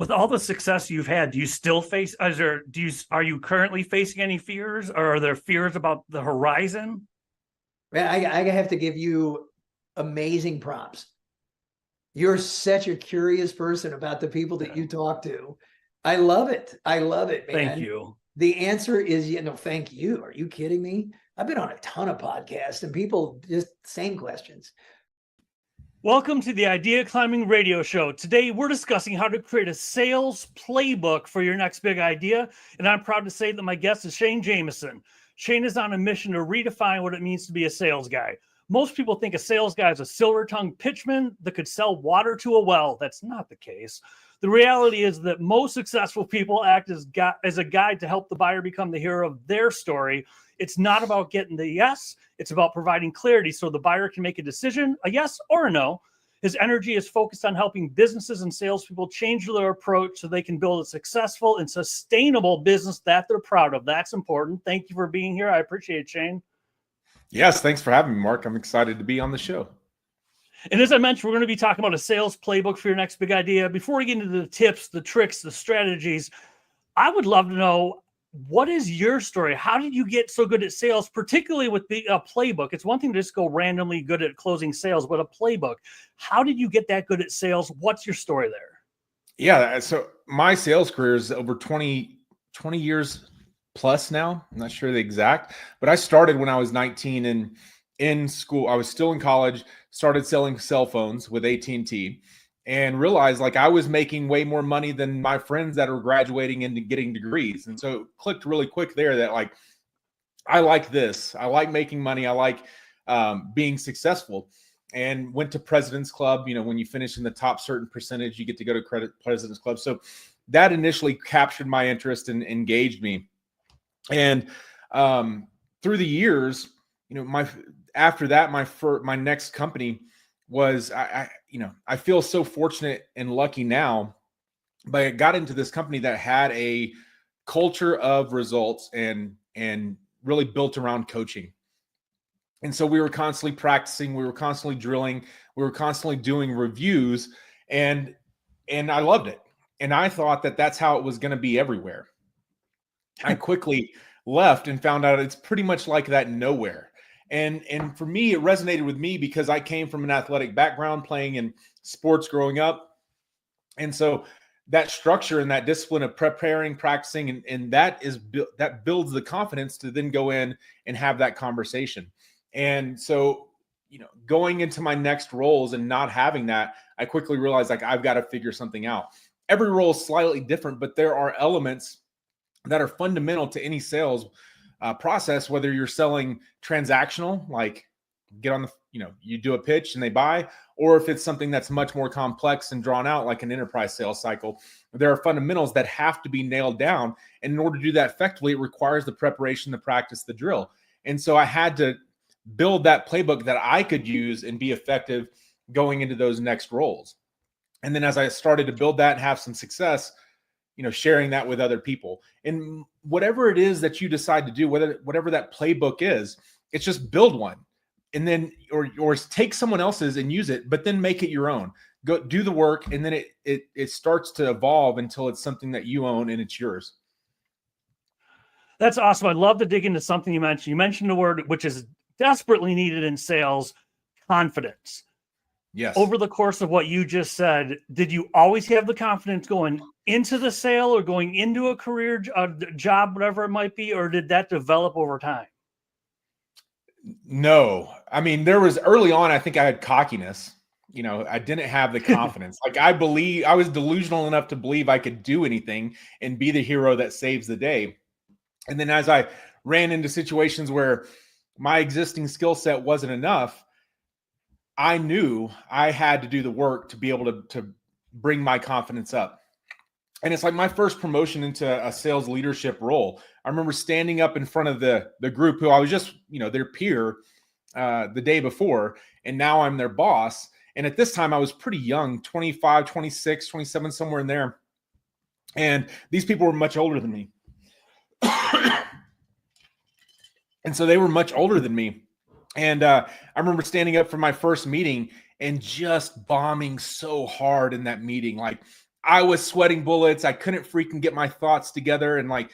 With all the success you've had, do you still face, are you currently facing any fears, or are there fears about the horizon? Man, I have to give you amazing props. You're such a curious person about the people that you talk to. I love it. I love it, man. Thank you. The answer is, thank you. Are you kidding me? I've been on a ton of podcasts and people just same questions. Welcome to the Idea Climbing Radio Show. Today, we're discussing how to create a sales playbook for your next big idea. And I'm proud to say that my guest is Shane Jamison. Shane is on a mission to redefine what it means to be a sales guy. Most people think a sales guy is a silver-tongued pitchman that could sell water to a well. That's not the case. The reality is that most successful people act as a guide to help the buyer become the hero of their story. It's not about getting the yes. It's about providing clarity so the buyer can make a decision, a yes or a no. His energy is focused on helping businesses and salespeople change their approach so they can build a successful and sustainable business that they're proud of. That's important. Thank you for being here. I appreciate it, Shane. Yes, thanks for having me, Mark. I'm excited to be on the show. And as I mentioned, we're going to be talking about a sales playbook for your next big idea. Before we get into the tips, the tricks, the strategies, I would love to know, what is your story? How did you get so good at sales, particularly with the playbook? It's one thing to just go randomly good at closing sales, but a playbook. How did you get that good at sales? What's your story there? Yeah, so my sales career is over 20 years plus now. I'm not sure the exact, but I started when I was 19 and in school. I was still in college, started selling cell phones with AT&T and realized like I was making way more money than my friends that are graduating and getting degrees. And so it clicked really quick there that like, I like this. I like making money. I like being successful, and went to President's Club. You know, when you finish in the top certain percentage, you get to go to President's Club. So that initially captured my interest and engaged me. And through the years, after that, my next company was, I feel so fortunate and lucky now, but I got into this company that had a culture of results and really built around coaching. And so we were constantly practicing, we were constantly drilling, we were constantly doing reviews, and I loved it. And I thought that that's how it was going to be everywhere. I quickly left and found out it's pretty much like that nowhere. And for me, it resonated with me because I came from an athletic background, playing in sports growing up. And so that structure and that discipline of preparing, practicing, and that builds the confidence to then go in and have that conversation. And so, going into my next roles and not having that, I quickly realized like I've got to figure something out. Every role is slightly different, but there are elements that are fundamental to any sales process, whether you're selling transactional, like get on the, you do a pitch and they buy, or if it's something that's much more complex and drawn out, like an enterprise sales cycle. There are fundamentals that have to be nailed down. And in order to do that effectively, it requires the preparation, the practice, the drill. And so I had to build that playbook that I could use and be effective going into those next roles. And then as I started to build that and have some success, sharing that with other people. And whatever it is that you decide to do, whatever that playbook is, it's just build one. And then, or take someone else's and use it, but then make it your own. Go do the work, and then it starts to evolve until it's something that you own and it's yours. That's awesome. I'd love to dig into something you mentioned. You mentioned a word which is desperately needed in sales: confidence. Yes. Over the course of what you just said, did you always have the confidence going into the sale or going into a career job, whatever it might be, or did that develop over time? No, I mean, there was early on, I think I had cockiness. I didn't have the confidence. Like I was delusional enough to believe I could do anything and be the hero that saves the day. And then as I ran into situations where my existing skill set wasn't enough, I knew I had to do the work to be able to bring my confidence up. And it's like my first promotion into a sales leadership role. I remember standing up in front of the group who I was just, their peer the day before, and now I'm their boss. And at this time I was pretty young, 25, 26, 27, somewhere in there. And these people were much older than me. And so they were much older than me. And I remember standing up for my first meeting and just bombing so hard in that meeting. Like I was sweating bullets. I couldn't freaking get my thoughts together and like,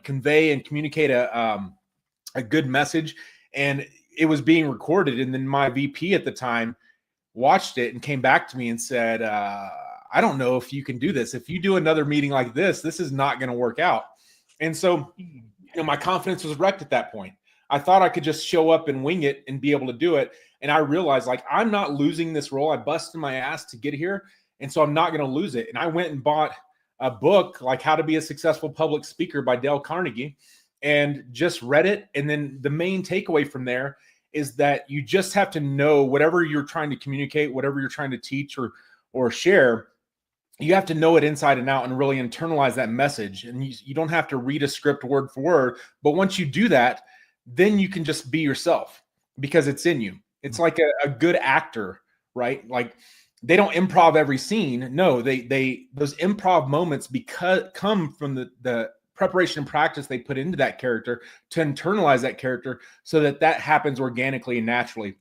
convey and communicate a good message. And it was being recorded. And then my VP at the time watched it and came back to me and said, I don't know if you can do this. If you do another meeting like this is not going to work out. And so, my confidence was wrecked at that point. I thought I could just show up and wing it and be able to do it. And I realized, like, I'm not losing this role. I busted my ass to get here. And so I'm not going to lose it. And I went and bought a book, like How to Be a Successful Public Speaker by Dale Carnegie, and just read it. And then the main takeaway from there is that you just have to know whatever you're trying to communicate, whatever you're trying to teach or share, you have to know it inside and out and really internalize that message. And you don't have to read a script word for word. But once you do that, then you can just be yourself because it's in you. It's like a good actor, right? Like they don't improv every scene. No, they those improv moments come from the preparation and practice they put into that character to internalize that character so that happens organically and naturally.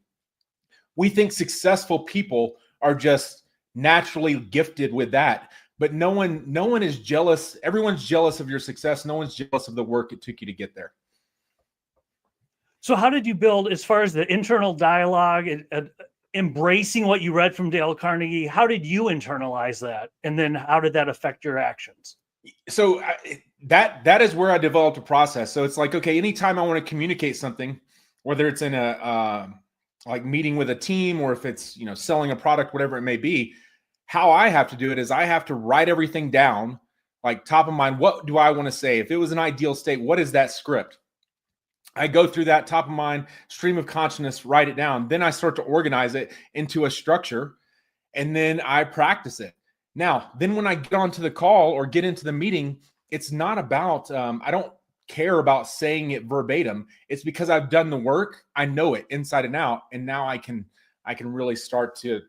We think successful people are just naturally gifted with that, but no one is jealous. Everyone's jealous of your success. No one's jealous of the work it took you to get there. So how did you build, as far as the internal dialogue, embracing what you read from Dale Carnegie, how did you internalize that? And then how did that affect your actions? So that is where I developed a process. So it's like, okay, anytime I want to communicate something, whether it's in a like meeting with a team or if it's, selling a product, whatever it may be, how I have to do it is I have to write everything down, like top of mind. What do I want to say? If it was an ideal state, what is that script? I go through that top of mind stream of consciousness, write it down. Then I start to organize it into a structure and then I practice it. Now, then when I get onto the call or get into the meeting, it's not about, I don't care about saying it verbatim. It's because I've done the work. I know it inside and out. And now I can really start to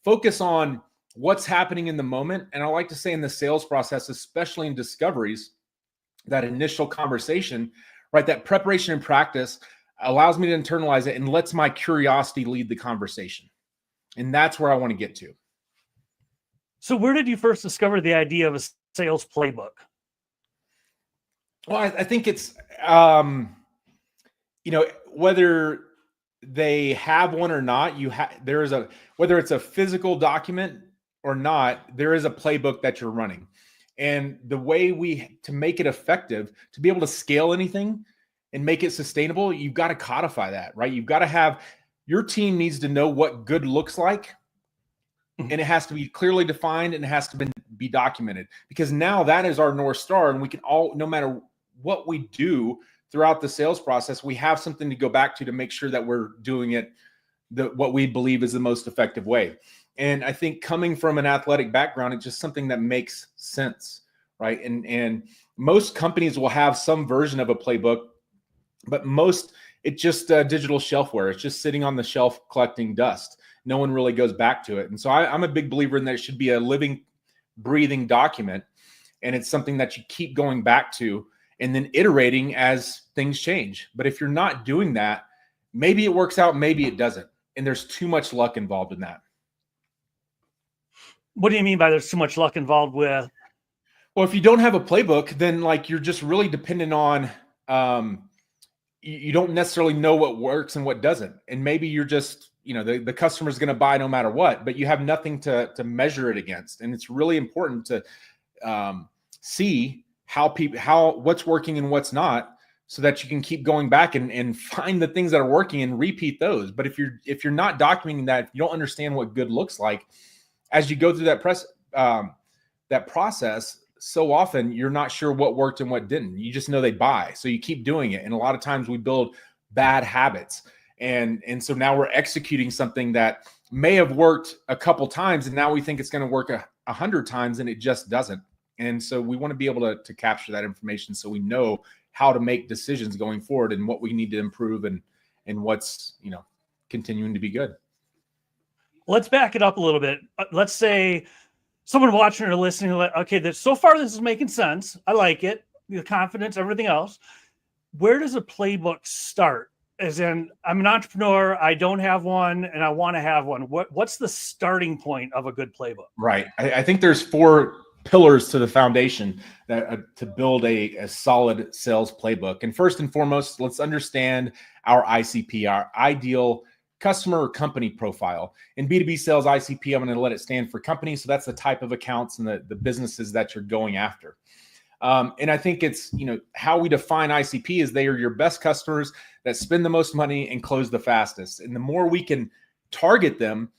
focus on what's happening in the moment. And I like to say in the sales process, especially in discoveries, that initial conversation, right? That preparation and practice allows me to internalize it and lets my curiosity lead the conversation. And that's where I want to get to. So where did you first discover the idea of a sales playbook? Well, I think it's, whether they have one or not, whether it's a physical document or not, there is a playbook that you're running. And the way to make it effective, to be able to scale anything and make it sustainable, you've got to codify that, right? You've got to have, your team needs to know what good looks like. And it has to be clearly defined and it has to be documented, because now that is our North Star. And we can all, no matter what we do throughout the sales process, we have something to go back to make sure that we're doing it what we believe is the most effective way. And I think coming from an athletic background, it's just something that makes sense, right? And most companies will have some version of a playbook, but it's just digital shelfware. It's just sitting on the shelf collecting dust. No one really goes back to it. And so I'm a big believer in that it should be a living, breathing document. And it's something that you keep going back to and then iterating as things change. But if you're not doing that, maybe it works out, maybe it doesn't. And there's too much luck involved in that. What do you mean by there's too much luck involved with? Well, if you don't have a playbook, then like you're just really dependent on, you don't necessarily know what works and what doesn't. And maybe you're just, the customer's going to buy no matter what, but you have nothing to measure it against. And it's really important to see what's working and what's not, so that you can keep going back and find the things that are working and repeat those. But if you're not documenting that, if you don't understand what good looks like, as you go through that process, so often you're not sure what worked and what didn't. You just know they buy. So you keep doing it. And a lot of times we build bad habits. And so now we're executing something that may have worked a couple times, and now we think it's going to work 100 times, and it just doesn't. And so we want to be able to capture that information so we know how to make decisions going forward and what we need to improve and what's, continuing to be good. Let's back it up a little bit. Let's say someone watching or listening, okay, so far this is making sense. I like it. The confidence, everything else. Where does a playbook start? as in, I'm an entrepreneur, I don't have one, and I want to have one. What's the starting point of a good playbook? Right. I think there's 4 pillars to the foundation that to build a solid sales playbook. And first and foremost, let's understand our ICP, our ideal customer or company profile. In B2B sales, ICP, I'm going to let it stand for company. So that's the type of accounts and the businesses that you're going after. And I think it's, how we define ICP is they are your best customers that spend the most money and close the fastest. And the more we can target them,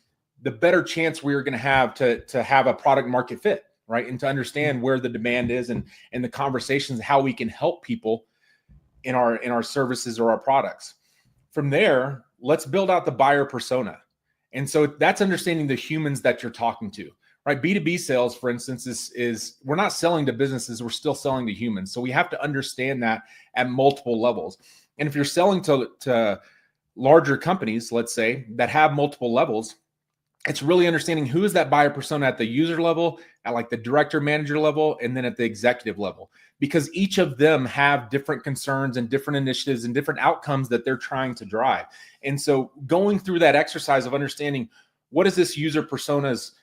the better chance we are going to have have a product market fit, right? And to understand where the demand is and the conversations, how we can help people in our services or our products. From there, let's build out the buyer persona. And so that's understanding the humans that you're talking to. Right, B2B sales, for instance, is we're not selling to businesses, we're still selling to humans. So we have to understand that at multiple levels. And if you're selling to larger companies, let's say, that have multiple levels, it's really understanding who is that buyer persona at the user level, at like the director manager level, and then at the executive level, because each of them have different concerns and different initiatives and different outcomes that they're trying to drive. And so going through that exercise of understanding what is this user persona's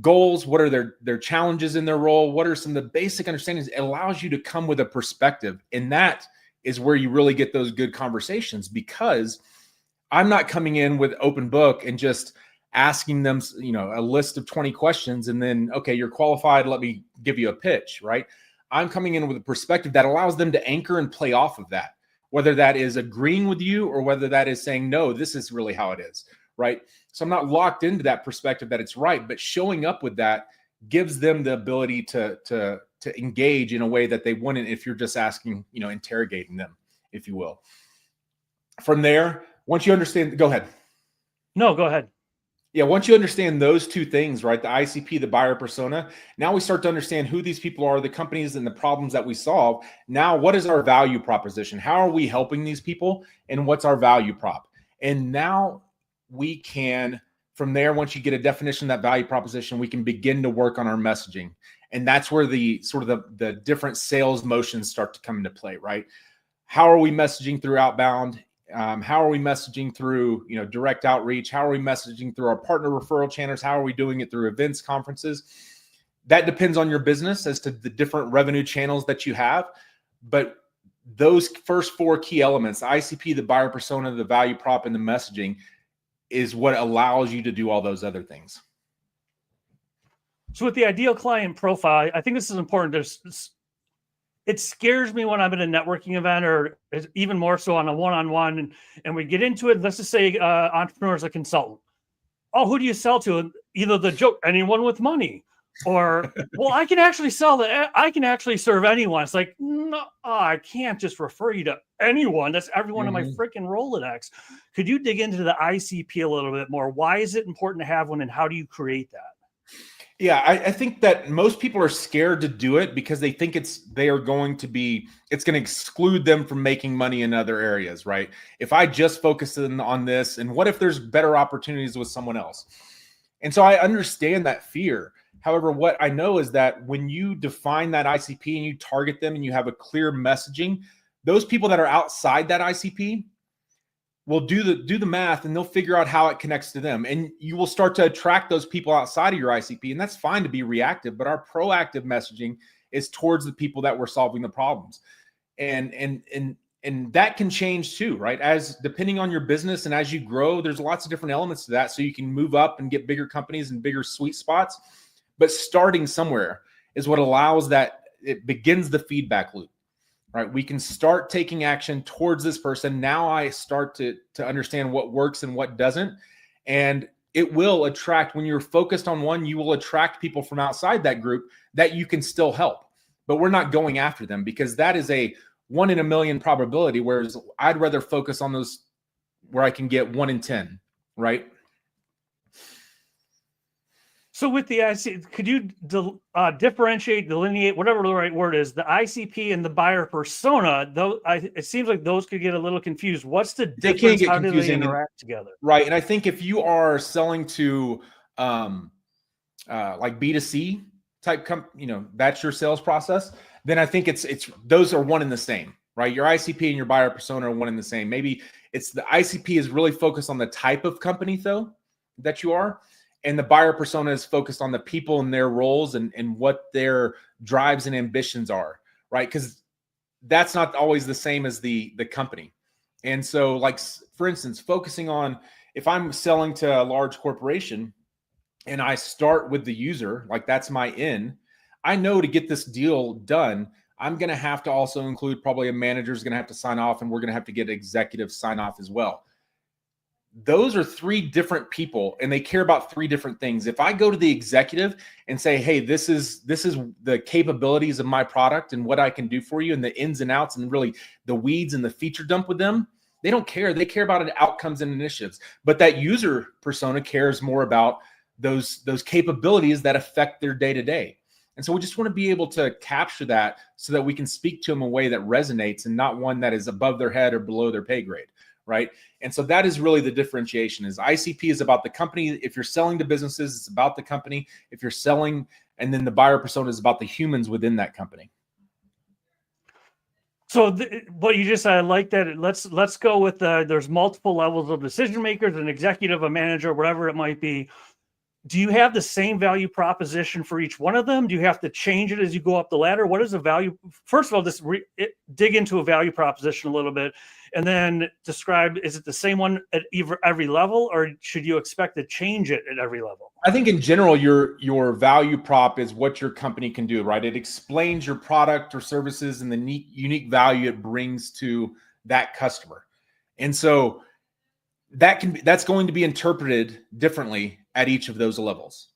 goals, what are their challenges in their role, what are some of the basic understandings, it allows you to come with a perspective. And that is where you really get those good conversations, because I'm not coming in with open book and just asking them, a list of 20 questions and then, okay, you're qualified, let me give you a pitch, right? I'm coming in with a perspective that allows them to anchor and play off of that, whether that is agreeing with you or whether that is saying, no, this is really how it is, right? So I'm not locked into that perspective that it's right, but showing up with that gives them the ability to engage in a way that they wouldn't if you're just asking, interrogating them, if you will. From there, once you understand, go ahead. No, go ahead. Yeah, once you understand those 2 things, right, the ICP, the buyer persona, now we start to understand who these people are, the companies and the problems that we solve. Now, what is our value proposition? How are we helping these people? And what's our value prop? And now we can, from there, once you get a definition of that value proposition, we can begin to work on our messaging. And that's where the different sales motions start to come into play, right? How are we messaging through outbound? How are we messaging through, direct outreach? How are we messaging through our partner referral channels? How are we doing it through events, conferences? That depends on your business as to the different revenue channels that you have. But those first 4 key elements, the ICP, the buyer persona, the value prop, and the messaging, is what allows you to do all those other things. So with the ideal client profile, I think this is important. It scares me when I'm at a networking event, or even more so on a one-on-one, and we get into it. Let's just say entrepreneur is a consultant. Oh, who do you sell to? Either the joke, anyone with money, or, well, I can actually I can actually serve anyone. It's like, no, I can't just refer you to anyone. That's everyone in my freaking Rolodex. Could you dig into the ICP a little bit more? Why is it important to have one, and how do you create that? Yeah, I think that most people are scared to do it because they think it's going to exclude them from making money in other areas, right? If I just focus on this, and what if there's better opportunities with someone else? And so I understand that fear. However, what I know is that when you define that ICP and you target them and you have a clear messaging, those people that are outside that ICP will do the math, and they'll figure out how it connects to them. And you will start to attract those people outside of your ICP. And that's fine to be reactive, but our proactive messaging is towards the people that we're solving the problems. And that can change too, right? As depending on your business and as you grow, there's lots of different elements to that. So you can move up and get bigger companies and bigger sweet spots, but starting somewhere is what allows that. It begins the feedback loop. Right, we can start taking action towards this person. Now I start to understand what works and what doesn't. And it will attract, when you're focused on one, you will attract people from outside that group that you can still help. But we're not going after them because that is a 1 in a million probability, whereas I'd rather focus on those where I can get 1 in 10, right? So with the ICP, could you differentiate, delineate, whatever the right word is, the ICP and the buyer persona? Though it seems like those could get a little confused. What's the difference? How do they interact together? Right, and I think if you are selling to like B2C type, that's your sales process. Then I think it's those are one and the same. right? Your ICP and your buyer persona are one and the same. Maybe it's the ICP is really focused on the type of company though that you are, and the buyer persona is focused on the people and their roles and what their drives and ambitions are, right? Because that's not always the same as the company. And so, like, for instance, focusing on, if I'm selling to a large corporation and I start with the user, like that's my in, I know to get this deal done, I'm going to have to also include probably a manager is going to have to sign off, and we're going to have to get executive sign off as well. Those are three different people, and they care about three different things. If I go to the executive and say, hey, this is the capabilities of my product and what I can do for you, and the ins and outs and really the weeds and the feature dump with them, they don't care. They care about outcomes and initiatives. But that user persona cares more about those capabilities that affect their day-to-day. And so we just want to be able to capture that so that we can speak to them in a way that resonates and not one that is above their head or below their pay grade, right? And so that is really the differentiation. Is ICP is about the company. If you're selling to businesses, it's about the company. If you're selling, and then the buyer persona is about the humans within that company. So what you just said, I like that. Let's go with there's multiple levels of decision makers, an executive, a manager, whatever it might be. Do you have the same value proposition for each one of them? Do you have to change it as you go up the ladder? What is the value? First of all, dig into a value proposition a little bit, and then describe, is it the same one at every level, or should you expect to change it at every level? I think in general, your value prop is what your company can do, right? It explains your product or services and the unique value it brings to that customer. And so that's going to be interpreted differently at each of those levels,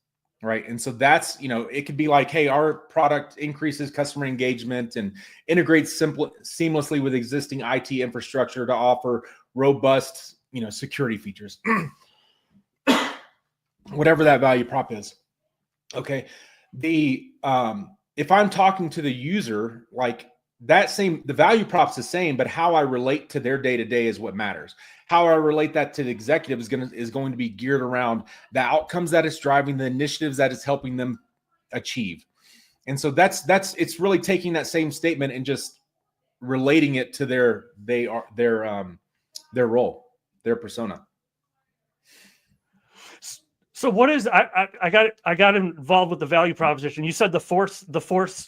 right? And so that's, it could be like, hey, our product increases customer engagement and integrates seamlessly with existing IT infrastructure to offer robust, security features. Whatever that value prop is. Okay. If I'm talking to the user, like the value prop's the same, but how I relate to their day-to-day is what matters. How I relate that to the executive is going to be geared around the outcomes that it's driving, the initiatives that it's helping them achieve. And so it's really taking that same statement and just relating it to their role, their persona. So what is I got involved with the value proposition. You said the fourth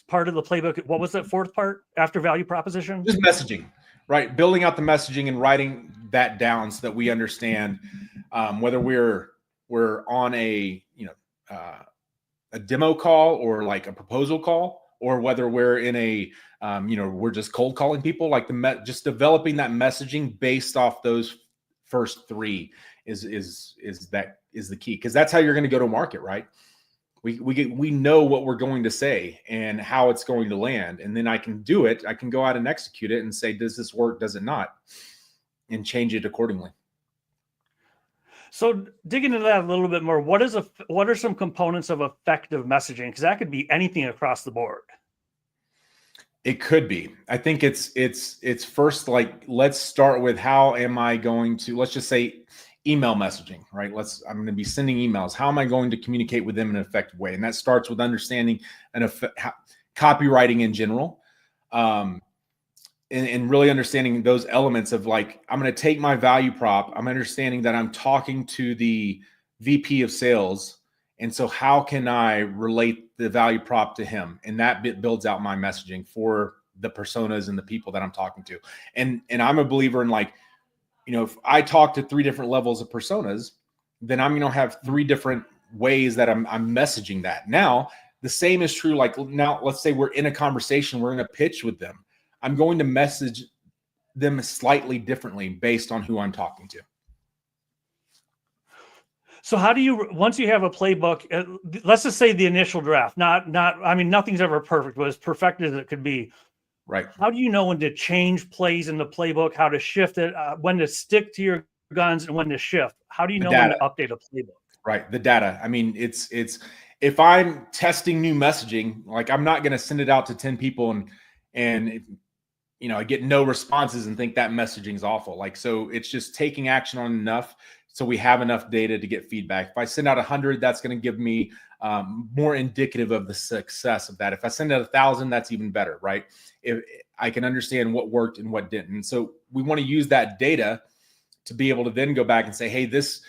part of the playbook. What was that fourth part after value proposition? Just messaging, right? Building out the messaging and writing that down so that we understand whether we're on a demo call or like a proposal call, or whether we're in a we're just cold calling people. Like just developing that messaging based off those first three is the key, because that's how you're going to go to market, right? We know what we're going to say and how it's going to land, and then I can do it. I can go out and execute it and say, does this work? Does it not? And change it accordingly. So digging into that a little bit more, what are some components of effective messaging? Because that could be anything across the board. It could be. I think it's first, like, let's start with how am I going to, let's just say email messaging, right? I'm going to be sending emails. How am I going to communicate with them in an effective way? And that starts with understanding copywriting in general, and really understanding those elements of, like, I'm going to take my value prop. I'm understanding that I'm talking to the VP of sales. And so how can I relate the value prop to him? And that builds out my messaging for the personas and the people that I'm talking to. And I'm a believer in, like, if I talk to three different levels of personas, then I'm going to have three different ways that I'm messaging that. Now, the same is true. Like, now, let's say we're in a conversation, we're in a pitch with them. I'm going to message them slightly differently based on who I'm talking to. So how do you, once you have a playbook, let's just say the initial draft, I mean, nothing's ever perfect, but as perfect as it could be. Right. How do you know when to change plays in the playbook, how to shift it, when to stick to your guns and when to shift? How do you know when to update a playbook? Right. The data. I mean, it's if I'm testing new messaging, like, I'm not going to send it out to 10 people and I get no responses and think that messaging is awful. Like, so it's just taking action on enough so we have enough data to get feedback. If I send out 100, that's going to give me more indicative of the success of that. If I send out 1,000, that's even better, right? I can understand what worked and what didn't. And so we want to use that data to be able to then go back and say, hey, this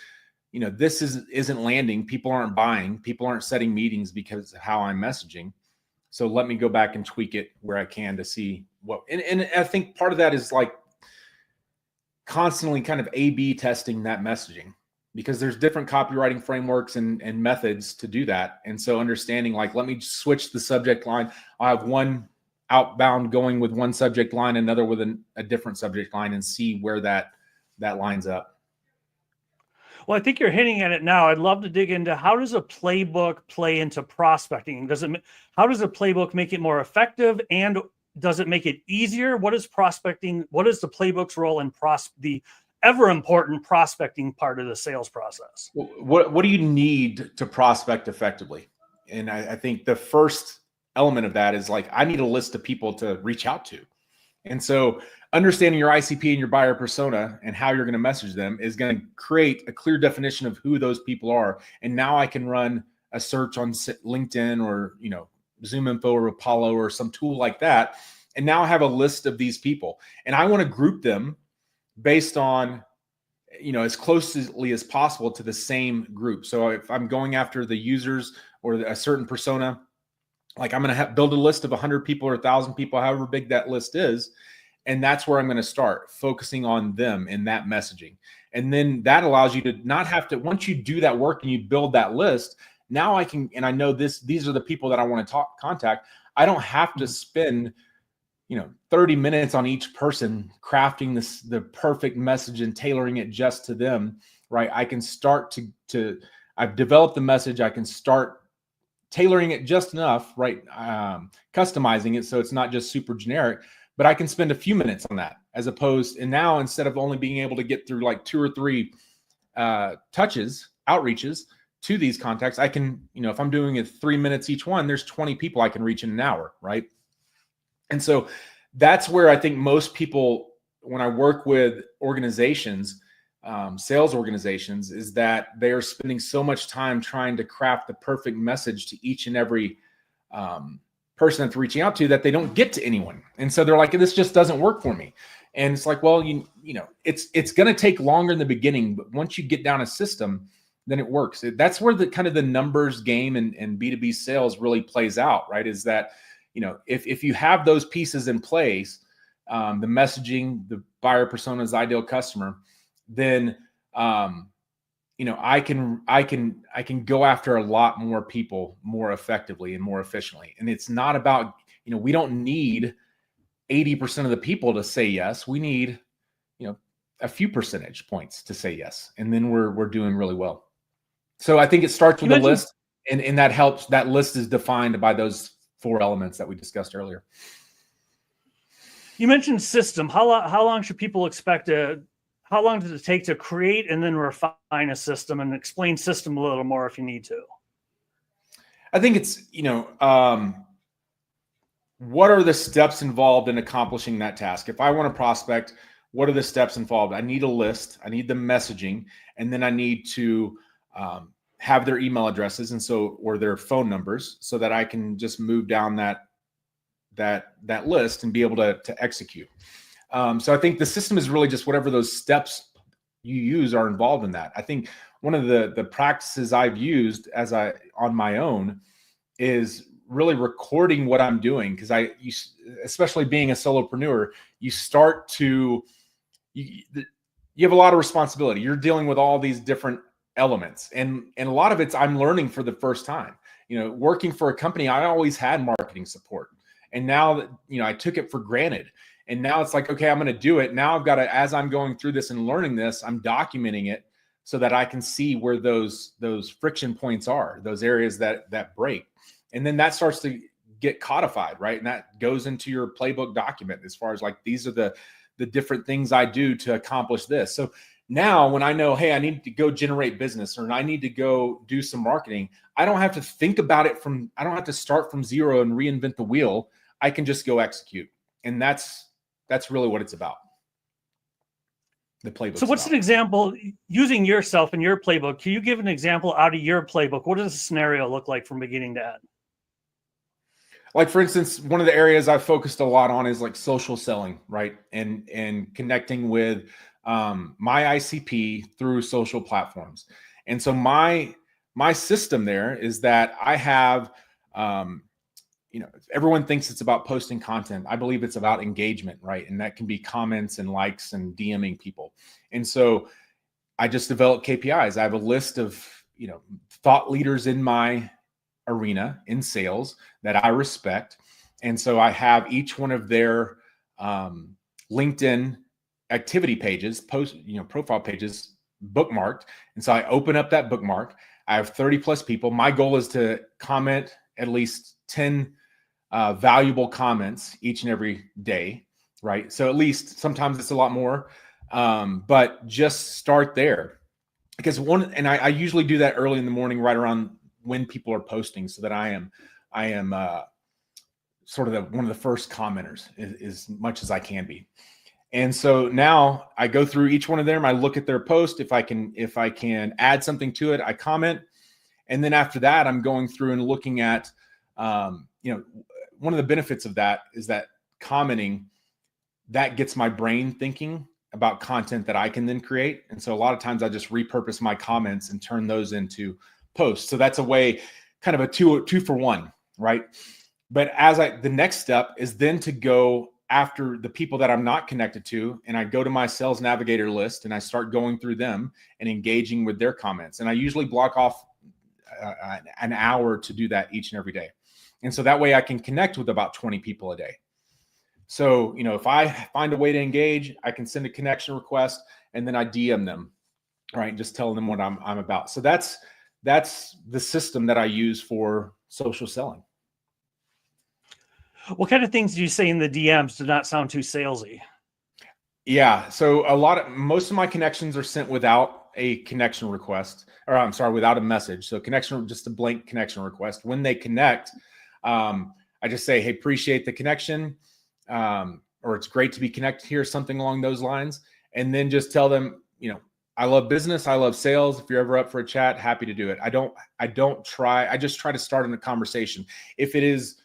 isn't landing. People aren't buying. People aren't setting meetings because of how I'm messaging. So let me go back and tweak it where I can to see what, and I think part of that is like constantly kind of A/B testing that messaging, because there's different copywriting frameworks and methods to do that. And so understanding, like, let me switch the subject line. I have one outbound going with one subject line, another with a different subject line, and see where that lines up. Well, I think you're hinting at it now. I'd love to dig into, how does a playbook play into prospecting? How does a playbook make it more effective, and does it make it easier? What is prospecting? What is the playbook's role in the ever important prospecting part of the sales process? What do you need to prospect effectively? And I think the first element of that is, like, I need a list of people to reach out to. And so understanding your ICP and your buyer persona and how you're going to message them is going to create a clear definition of who those people are. And now I can run a search on LinkedIn or, ZoomInfo or Apollo or some tool like that. And now I have a list of these people, and I want to group them based on, as closely as possible to the same group. So if I'm going after the users or a certain persona, like, I'm going to build a list of 100 people or 1,000 people, however big that list is. And that's where I'm going to start focusing on them in that messaging. And then that allows you to not have to, once you do that work and you build that list, now I can, and I know these are the people that I want to contact. I don't have to spend, 30 minutes on each person crafting the perfect message and tailoring it just to them, right? I can start I've developed the message. I can start tailoring it just enough, right? Customizing it so it's not just super generic, but I can spend a few minutes on that, as opposed, and now instead of only being able to get through like 2 or 3 outreaches to these contacts, I can, if I'm doing it 3 minutes each one, there's 20 people I can reach in an hour, right? And so that's where I think most people, when I work with organizations, sales organizations, is that they are spending so much time trying to craft the perfect message to each and every person that's reaching out to, that they don't get to anyone. And so they're like, this just doesn't work for me. And it's like, well, it's going to take longer in the beginning, but once you get down a system, then it works. That's where the kind of the numbers game and B2B sales really plays out, right? Is that, if you have those pieces in place, the messaging, the buyer persona's ideal customer, then, I can go after a lot more people more effectively and more efficiently. And it's not about, we don't need 80% of the people to say yes. We need, a few percentage points to say yes. And then we're doing really well. So I think it starts with a list, and that helps. That list is defined by those 4 elements that we discussed earlier. You mentioned system. How long should people expect how long does it take to create and then refine a system? And explain system a little more if you need to. I think it's, what are the steps involved in accomplishing that task? If I want to prospect, what are the steps involved? I need a list, I need the messaging, and then I need to have their email addresses or their phone numbers, so that I can just move down that list and be able to execute. So I think the system is really just whatever those steps you use are involved in that. I think one of the practices I've used on my own is really recording what I'm doing, because especially being a solopreneur, you start to you have a lot of responsibility. You're dealing with all these different elements, and a lot of it's I'm learning for the first time. Working for a company, I always had marketing support, and now that I took it for granted. And now it's like, okay, I'm going to do it. Now I've got to, as I'm going through this and learning this, I'm documenting it so that I can see where those friction points are, those areas that break. And then that starts to get codified, right? And that goes into your playbook document, as far as like, these are the different things I do to accomplish this. So now when I know, hey, I need to go generate business, or I need to go do some marketing, I don't have to think about it I don't have to start from zero and reinvent the wheel. I can just go execute. And that's really what it's about. The playbook. So what's an example, using yourself and your playbook? Can you give an example out of your playbook? What does a scenario look like from beginning to end? like for instance, one of the areas I've focused a lot on is like social selling, right? And connecting with my ICP through social platforms. And so my system there is that I have everyone thinks it's about posting content. I believe it's about engagement, right? And that can be comments and likes and DMing people. And so I just developed KPIs. I have a list of, thought leaders in my arena in sales that I respect. And so I have each one of their LinkedIn activity pages, profile pages bookmarked. And so I open up that bookmark. I have 30 plus people. My goal is to comment at least 10 valuable comments each and every day, right? So at least sometimes it's a lot more, but just start there. Because I usually do that early in the morning, right around when people are posting, so that I am sort of one of the first commenters as much as I can be. And so now I go through each one of them. I look at their post. If I can add something to it, I comment. And then after that, I'm going through and looking at, one of the benefits of that is that commenting, that gets my brain thinking about content that I can then create. And so a lot of times I just repurpose my comments and turn those into posts. So that's a way, kind of a two for one, right? But the next step is then to go after the people that I'm not connected to, and I go to my sales navigator list and I start going through them and engaging with their comments. And I usually block off an hour to do that each and every day. And so that way I can connect with about 20 people a day. So, if I find a way to engage, I can send a connection request and then I DM them, right? Just telling them what I'm about. So that's the system that I use for social selling. What kind of things do you say in the DMs to not sound too salesy? Yeah. So most of my connections are sent without a connection request, or I'm sorry, without a message. So just a blank connection request. When they connect, I just say, hey, appreciate the connection. Or it's great to be connected here, something along those lines. And then just tell them, I love business. I love sales. If you're ever up for a chat, happy to do it. I just try to start in a conversation. If it is,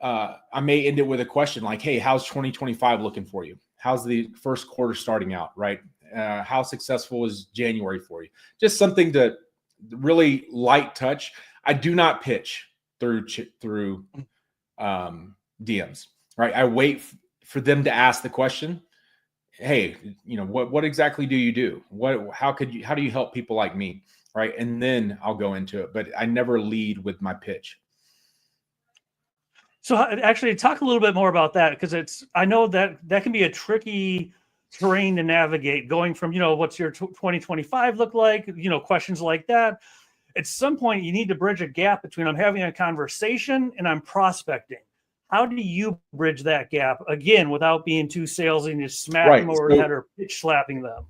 I may end it with a question like, hey, how's 2025 looking for you? How's the first quarter starting out, right? How successful is January for you? Just something to really light touch. I do not pitch through DMs, right? I wait for them to ask the question. Hey, what exactly do you do? How do you help people like me? Right. And then I'll go into it, but I never lead with my pitch. So actually talk a little bit more about that, because I know that can be a tricky terrain to navigate, going from, what's your 2025 look like, questions like that. At some point you need to bridge a gap between I'm having a conversation and I'm prospecting. How do you bridge that gap again without being too salesy and just smack them over the head or pitch slapping them?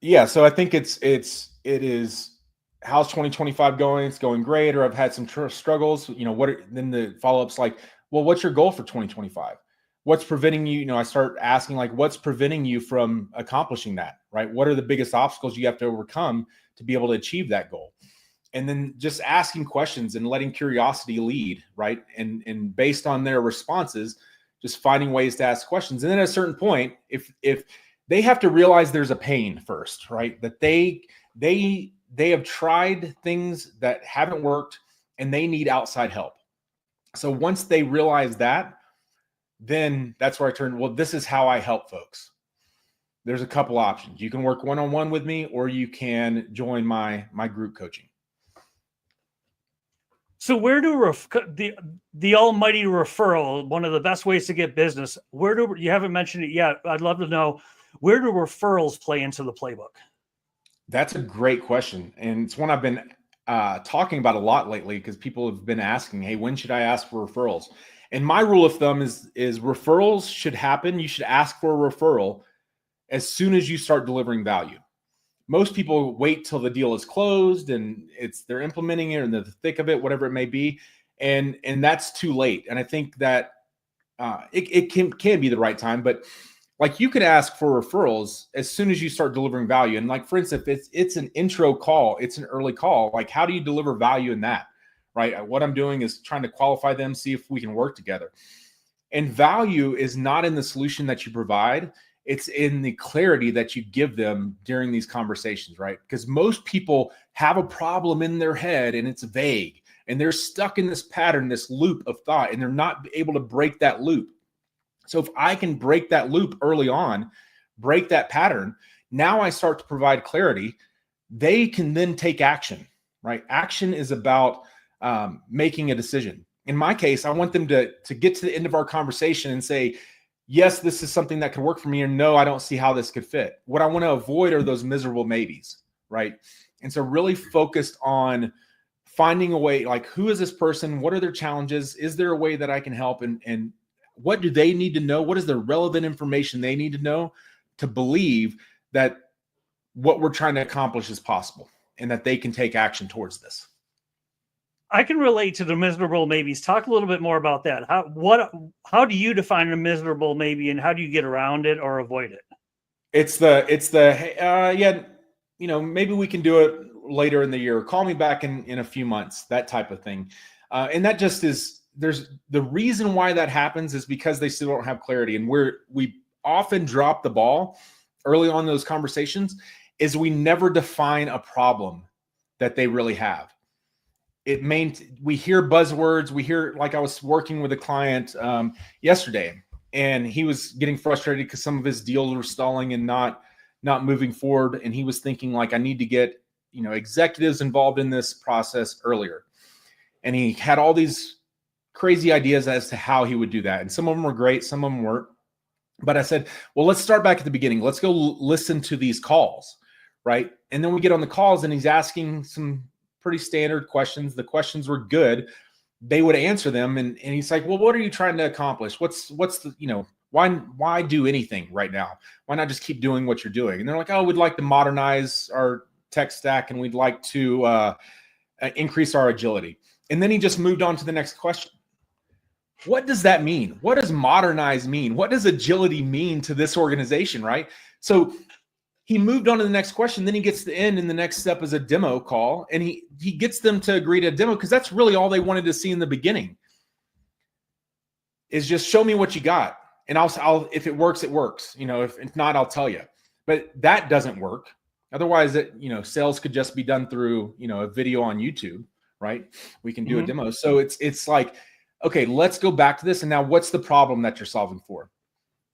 Yeah. So I think it is how's 2025 going? It's going great. Or I've had some struggles, then the follow-ups like, well, what's your goal for 2025? What's preventing you? I start asking like, what's preventing you from accomplishing that, right? What are the biggest obstacles you have to overcome to be able to achieve that goal? And then just asking questions and letting curiosity lead, right? And based on their responses, just finding ways to ask questions. And then at a certain point, if they have to realize there's a pain first, right? That they have tried things that haven't worked and they need outside help. So once they realize that, then that's where I turn, well, this is how I help folks. There's a couple options. You can work one-on-one with me, or you can join my group coaching. So where do the almighty referral, one of the best ways to get business, you haven't mentioned it yet. I'd love to know, where do referrals play into the playbook? That's a great question. And it's one I've been talking about a lot lately, because people have been asking, hey, when should I ask for referrals? And my rule of thumb is referrals should happen. You should ask for a referral as soon as you start delivering value. Most people wait till the deal is closed and they're implementing it or in the thick of it, whatever it may be. And that's too late. And I think that it can be the right time, but like you could ask for referrals as soon as you start delivering value. And like, for instance, if it's an intro call, it's an early call. Like, how do you deliver value in that? right? What I'm doing is trying to qualify them, see if we can work together. And value is not in the solution that you provide. It's in the clarity that you give them during these conversations, right? Because most people have a problem in their head and it's vague and they're stuck in this pattern, this loop of thought, and they're not able to break that loop. So if I can break that loop early on, break that pattern, now I start to provide clarity. They can then take action, right? Action is about making a decision. In my case, I want them to get to the end of our conversation and say, yes, this is something that could work for me, or no, I don't see how this could fit. What I want to avoid are those miserable maybes, right? And so really focused on finding a way, like, who is this person? What are their challenges? Is there a way that I can help? And what do they need to know? What is the relevant information they need to know to believe that what we're trying to accomplish is possible and that they can take action towards this? I can relate to the miserable maybes. Talk a little bit more about that. How do you define a miserable maybe, and how do you get around it or avoid it? It's yeah, maybe we can do it later in the year. Call me back in a few months, that type of thing. And that just is, there's the reason why that happens is because they still don't have clarity. And we often drop the ball early on in those conversations is we never define a problem that they really have. We hear buzzwords. We hear, like I was working with a client yesterday, and he was getting frustrated because some of his deals were stalling and not moving forward. And he was thinking, like, I need to get, executives involved in this process earlier. And he had all these crazy ideas as to how he would do that. And some of them were great. Some of them weren't. But I said, well, let's start back at the beginning. Let's go listen to these calls, right? And then we get on the calls and he's asking some pretty standard questions. The questions were good. They would answer them. And he's like, well, what are you trying to accomplish? What's the, why do anything right now? Why not just keep doing what you're doing? And they're like, oh, we'd like to modernize our tech stack and we'd like to increase our agility. And then he just moved on to the next question. What does that mean? What does modernize mean? What does agility mean to this organization, right? So he moved on to the next question. Then he gets to the end, and the next step is a demo call. And he gets them to agree to a demo because that's really all they wanted to see in the beginning is just show me what you got. And I'll if it works, it works. If not, I'll tell you. But that doesn't work. Otherwise, sales could just be done through, a video on YouTube, right? We can do a demo. So it's like, okay, let's go back to this. And now what's the problem that you're solving for?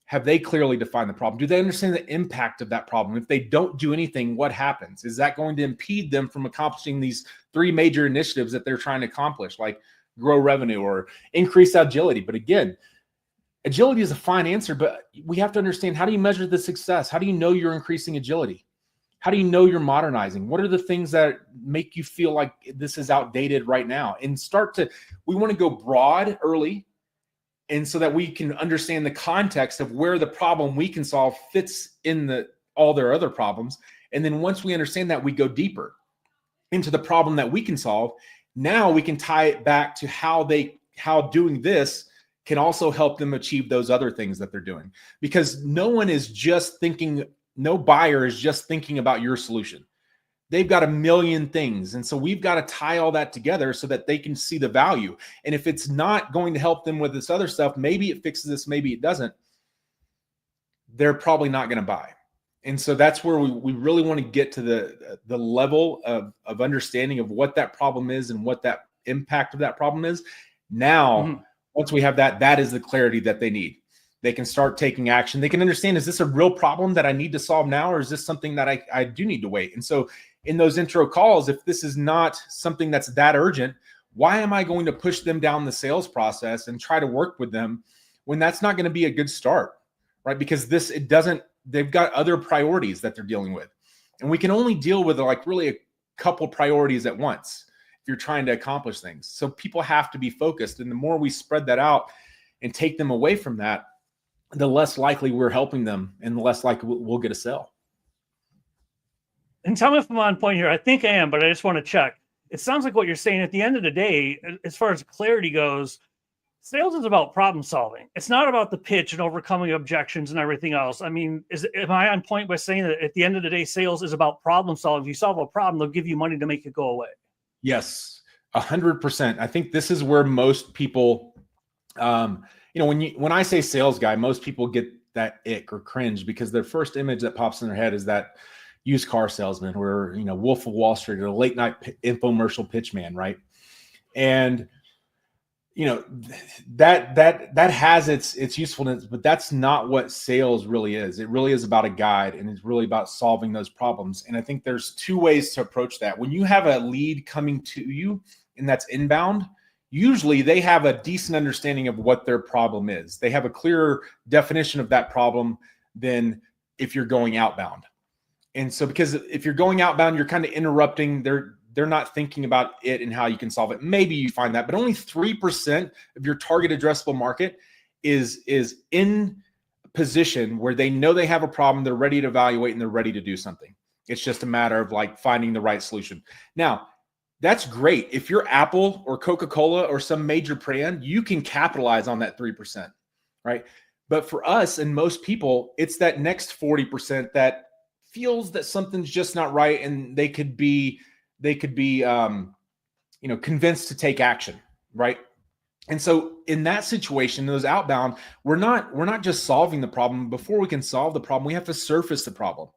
Have they clearly defined the problem? Do they understand the impact of that problem? If they don't do anything, what happens? Is that going to impede them from accomplishing these 3 major initiatives that they're trying to accomplish, like grow revenue or increase agility? But again, agility is a fine answer, but we have to understand, how do you measure the success? How do you know you're increasing agility? How do you know you're modernizing? What are the things that make you feel like this is outdated right now? And we want to go broad early, and so that we can understand the context of where the problem we can solve fits in all their other problems. And then once we understand that, we go deeper into the problem that we can solve. Now we can tie it back to how doing this can also help them achieve those other things that they're doing. Because no buyer is just thinking about your solution. They've got a million things. And so we've got to tie all that together so that they can see the value. And if it's not going to help them with this other stuff, maybe it fixes this, maybe it doesn't, they're probably not going to buy. And so that's where we really want to get to the level of understanding of what that problem is and what that impact of that problem is. Now, once we have that is the clarity that they need. They can start taking action. They can understand, is this a real problem that I need to solve now, or is this something that I do need to wait? And so in those intro calls, if this is not something that's that urgent, why am I going to push them down the sales process and try to work with them when that's not going to be a good start, right? Because they've got other priorities that they're dealing with. And we can only deal with like really a couple priorities at once if you're trying to accomplish things. So people have to be focused. And the more we spread that out and take them away from that, the less likely we're helping them and the less likely we'll get a sale. And tell me if I'm on point here. I think I am, but I just want to check. It sounds like what you're saying at the end of the day, as far as clarity goes, sales is about problem solving. It's not about the pitch and overcoming objections and everything else. I mean, am I on point by saying that at the end of the day, sales is about problem solving? If you solve a problem, they'll give you money to make it go away. Yes. 100%. I think this is where most people, when I say sales guy, most people get that ick or cringe because their first image that pops in their head is that used car salesman or, Wolf of Wall Street or a late night infomercial pitch man. Right. And, that has its usefulness, but that's not what sales really is. It really is about a guide, and it's really about solving those problems. And I think there's two ways to approach that. When you have a lead coming to you and that's inbound, usually they have a decent understanding of what their problem is. They have a clearer definition of that problem than if you're going outbound. And so, because if you're going outbound, you're kind of interrupting they're not thinking about it and how you can solve it. Maybe you find that, but only 3% of your target addressable market is in a position where they know they have a problem, they're ready to evaluate, and they're ready to do something. It's just a matter of like finding the right solution. Now, that's great. If you're Apple or Coca-Cola or some major brand, you can capitalize on that 3%, right? But for us and most people, it's that next 40% that feels that something's just not right, and they could be convinced to take action, right? And so in that situation, those outbound, we're not just solving the problem. Before we can solve the problem, we have to surface the problem.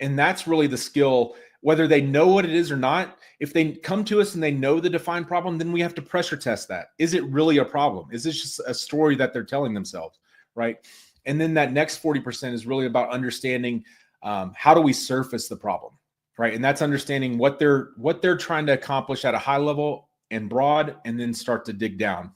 And that's really the skill, whether they know what it is or not. If they come to us and they know the defined problem, then we have to pressure test that. Is it really a problem? Is this just a story that they're telling themselves, right? And then that next 40% is really about understanding how do we surface the problem, right? And that's understanding what they're trying to accomplish at a high level and broad, and then start to dig down.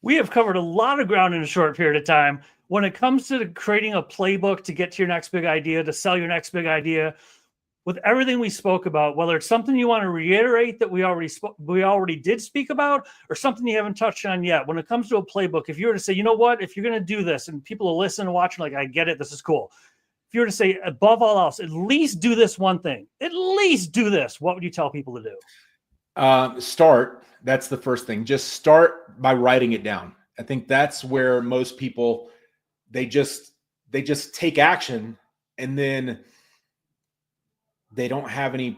We have covered a lot of ground in a short period of time. When it comes to creating a playbook to get to your next big idea, to sell your next big idea, with everything we spoke about, whether it's something you want to reiterate that we already did speak about, or something you haven't touched on yet, when it comes to a playbook, if you were to say, you know what, if you're going to do this, and people will listen and watch, like, I get it, this is cool. If you were to say, above all else, at least do this one thing, at least do this, what would you tell people to do? Start. That's the first thing. Just start by writing it down. I think that's where most people, they just take action, and then they don't have any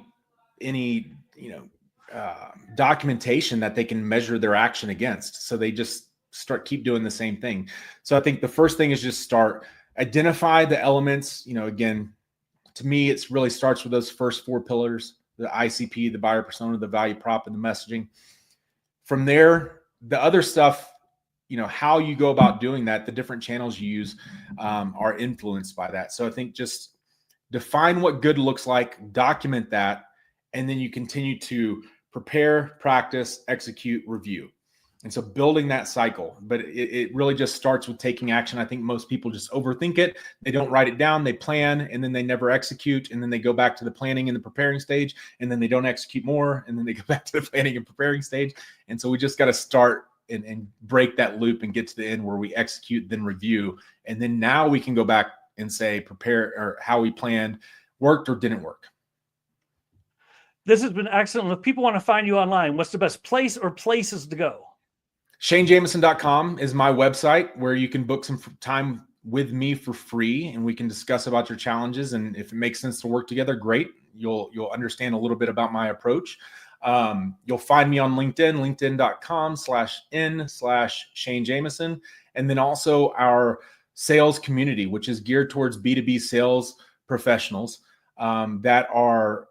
documentation that they can measure their action against. So they just keep doing the same thing. So I think the first thing is just start. Identify the elements. Again, to me, it really starts with those first 4 pillars: the ICP, the buyer persona, the value prop, and the messaging. From there, the other stuff, how you go about doing that, the different channels you use are influenced by that. So I think just define what good looks like, document that, and then you continue to prepare, practice, execute, review. And so building that cycle, but it really just starts with taking action. I think most people just overthink it. They don't write it down, they plan, and then they never execute. And then they go back to the planning and the preparing stage, and then they don't execute more. And then they go back to the planning and preparing stage. And so we just got to start and break that loop and get to the end where we execute, then review. And then now we can go back and say, prepare, or how we planned worked or didn't work. This has been excellent. If people want to find you online, what's the best place or places to go? ShaneJamison.com is my website where you can book some time with me for free, and we can discuss about your challenges. And if it makes sense to work together, great. You'll understand a little bit about my approach. You'll find me on LinkedIn, linkedin.com/n/Shane Jamison. And then also our sales community, which is geared towards B2B sales professionals that are,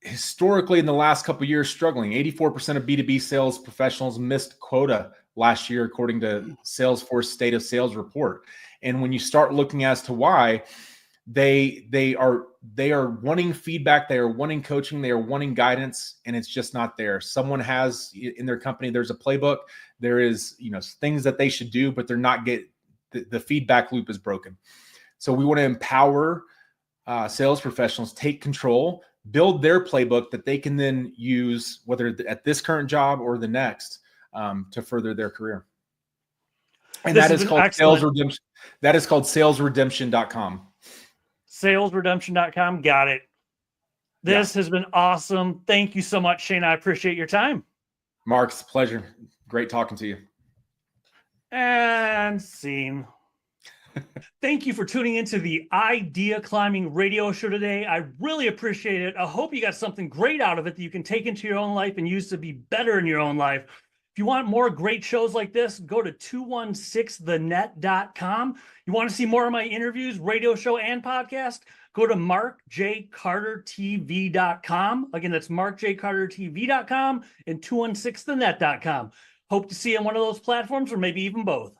historically in the last couple of years struggling. 84% of B2B sales professionals missed quota last year, according to Salesforce State of Sales report. And when you start looking as to why, they are wanting feedback, they are wanting coaching, they are wanting guidance, and it's just not there. Someone has in their company, there's a playbook, there is things that they should do, but they're not the feedback loop is broken. So we want to empower sales professionals, take control, build their playbook that they can then use, whether at this current job or the next, to further their career. And that is called Sales Redemption. That is called salesredemption.com. Salesredemption.com. Got it. This has been awesome. Thank you so much, Shane. I appreciate your time. Mark, it's a pleasure. Great talking to you. And scene. Thank you for tuning into the Idea Climbing radio show today. I really appreciate it. I hope you got something great out of it that you can take into your own life and use to be better in your own life. If you want more great shows like this, go to 216thenet.com. You want to see more of my interviews, radio show, and podcast? Go to markjcartertv.com. Again, that's markjcartertv.com and 216thenet.com. Hope to see you on one of those platforms or maybe even both.